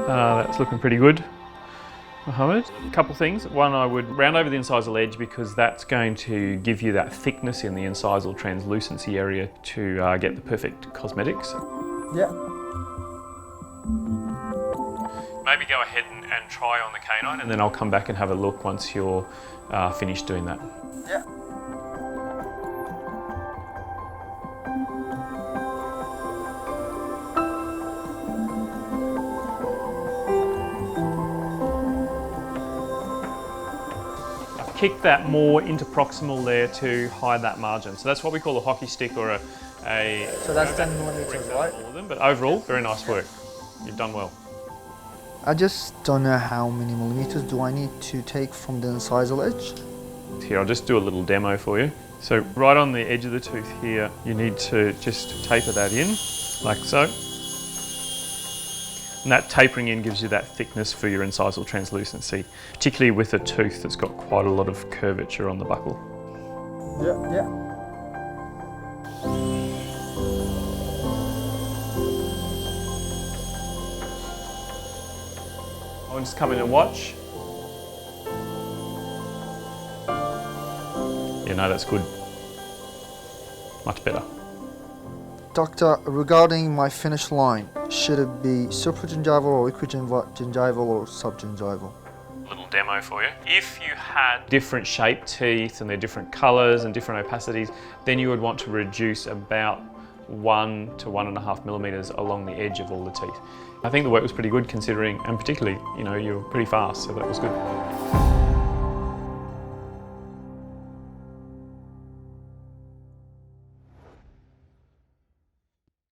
That's looking pretty good, Mohammed. A couple things. One, I would round over the incisal edge because that's going to give you that thickness in the incisal translucency area to get the perfect cosmetics. Yeah. Maybe go ahead and try on the canine, and then I'll come back and have a look once you're finished doing that. Yeah. Kick that more into proximal there to hide that margin. So that's what we call a hockey stick or a So that's 10 millimeters, right? All of them, but overall, very nice work. You've done well. I just don't know how many millimeters do I need to take from the incisal edge. Here, I'll just do a little demo for you. So right on the edge of the tooth here, you need to just taper that in, like so. And that tapering in gives you that thickness for your incisal translucency, particularly with a tooth that's got quite a lot of curvature on the buccal. Yeah, yeah. I'll just come in and watch. Yeah, no, that's good. Much better. Doctor, regarding my finish line, should it be supragingival or equigingival or subgingival? Little demo for you. If you had different shaped teeth and they're different colours and different opacities, then you would want to reduce about 1 to 1.5 millimetres along the edge of all the teeth. I think the work was pretty good considering, and particularly, you know, you were pretty fast, so that was good.